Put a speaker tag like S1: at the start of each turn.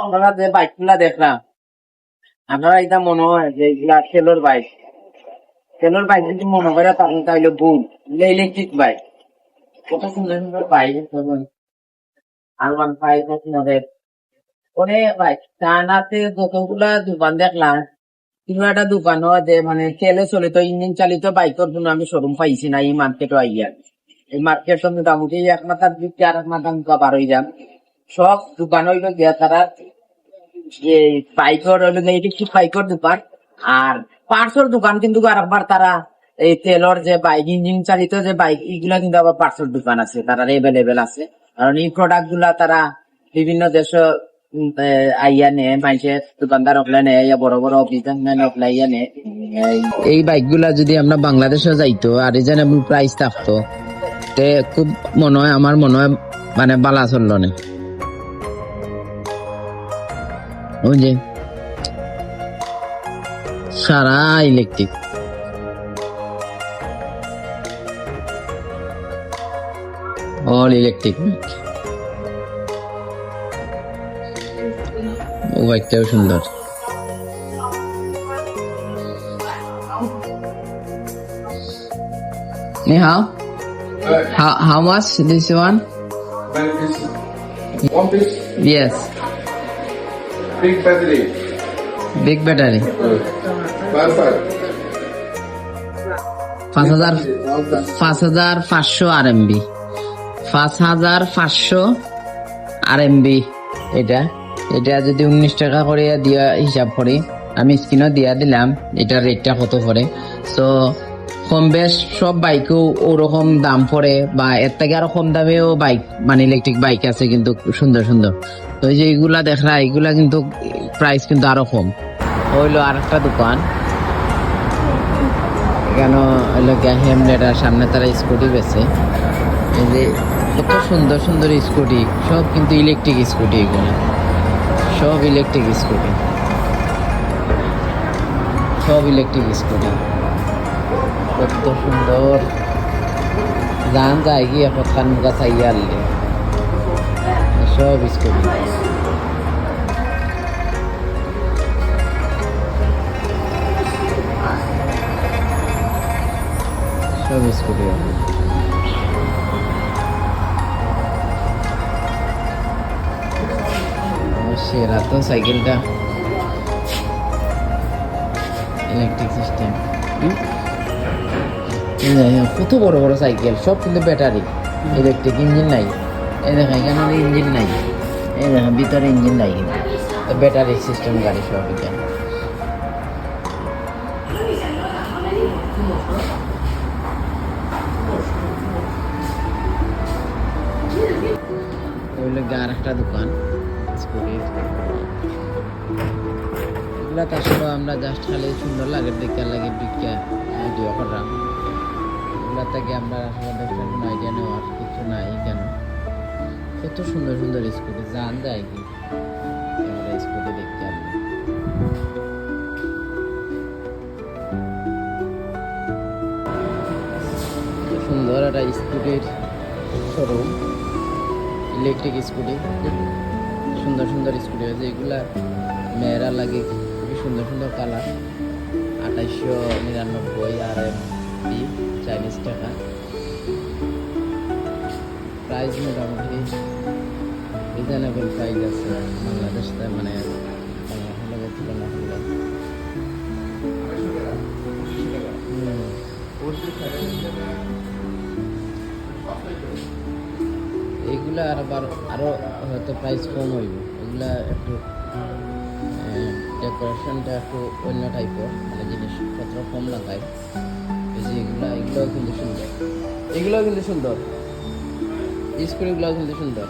S1: আমরা যে বাইক গুলা দেখলাম, আপনারা এটা মনে হয় যে এগুলা তেলের বাইক যদি মনে করে তখন তাইলে বুট ইলেকট্রিক বাইক, কত সুন্দর সুন্দর বাইক R15 মডেল, অনেক বাইক চায়নাতে যতগুলা দোকান দেখলাম, কিন্তু একটা দোকান হয় যে মানে তেলে চলিত ইঞ্জিন চালিত বাইকের জন্য আমি শোরুম পাইছি না এই মার্কেটে আইয়া। এই মার্কেট মোটামুটি এক মাথার দিকে আর এক মাথা মুখা পার হয়ে যান, সব দোকান হইল গিয়া তারা যে বাইকের হইল গিয়ে ইলেকট্রিক বাইকের দোকান, আর পার্টসের দোকান কিন্তু আরেকবার তারা এই তেলের যে বাইক ইঞ্জিন চালিত যে বাইক এগুলা কিন্তু আবার পার্টসের দোকান আছে, তারা এভেলেবেল আছে। কারণ এই প্রোডাক্ট গুলা তারা বিভিন্ন দেশ আইয়া নেয়, মানুষের দোকানদার অফলাই নেয়, বড় বড় অফিস অফলাইয়া নেয়। এই বাইক গুলা যদি আমরা বাংলাদেশে যাইতো আর রিজনেবল প্রাইস থাকতো, তে খুব মনে হয় আমার মনে হয় মানে বালা চললো না। ওই যে সারা ইলেকট্রিক, অল ইলেকট্রিক। ও বাইকটাও সুন্দর। How? How much this one?
S2: One piece,
S1: Yes,
S2: big battery.
S1: big battery.
S2: Perfect.
S1: 5,500 RMB, 5,500 RMB। এটা এটা যদি 19 টাকা করে দিয়া হিসাব করি, আমি স্ক্রিনও দিয়া দিলাম এটা রেটটা কত পড়ে। সো কম বেশ সব বাইকেও ওরকম দাম পড়ে, বা এর থেকে আরো কম দামেও বাইক মানে ইলেকট্রিক বাইক আছে কিন্তু সুন্দর সুন্দর। তো এই যে এগুলা দেখরা, এগুলা কিন্তু প্রাইস কিন্তু আরো কম। হইলো আর একটা দোকান, কেন হইলো হেমলেট, আর সামনে তারা স্কুটি বেছে। এই যে কত সুন্দর সুন্দর স্কুটি, সব কিন্তু ইলেকট্রিক স্কুটি, এগুলো সব ইলেকট্রিক স্কুটি, সব ইলেকট্রিক স্কুটি, কত সুন্দর। জান যায় কি এখন খান মুখা চাইয়া আনলে সব স্কুটি, সব স্কুটি। সেরা তো সাইকেলটা, ইলেকট্রিক সিস্টেম। কত বড় বড় সাইকেল, সব কিন্তু ব্যাটারি, ইলেকট্রিক, ইঞ্জিন নাই। এই দেখেন এখানে ইঞ্জিন নাই, এই দেখেন ভিতরে ইঞ্জিন নাই, কিন্তু ব্যাটারি সিস্টেম গাড়ি সব এখানে। আর একটা দোকান স্কুটির, এগুলা তো আসলে আমরা জাস্ট খালি সুন্দর লাগে দেখতে লাগে ভিডিও করলাম। এগুলা থেকে আমরা আসলে দেখতে কোনো আইডিয়া নেওয়ার কিছু নাই, কেন কত সুন্দর সুন্দর স্কুটি, জান যায় কি আমরা স্কুটি দেখতে আসবো। সুন্দর একটা স্কুটির শোরুম, ইলেকট্রিক স্কুটি, সুন্দর সুন্দর স্কুটি আছে। এগুলা মেয়েরা লাগে, খুবই সুন্দর সুন্দর কালার। 2899 RMB, চাইনিজ টাকা। প্রাইস মোটামুটি রিজনেবল প্রাইস আছে বাংলাদেশ, মানে তুলনা করলে। এগুলা আরো হয়তো প্রাইস কম হইব, এগুলা একটু ডেকোরেশনটা একটু অন্য টাইপের, মানে জিনিসপত্র কম লাগায়। এই যে এগুলোও কিন্তু সুন্দর, এগুলোও কিন্তু সুন্দর, স্কুলগুলোও কিন্তু সুন্দর।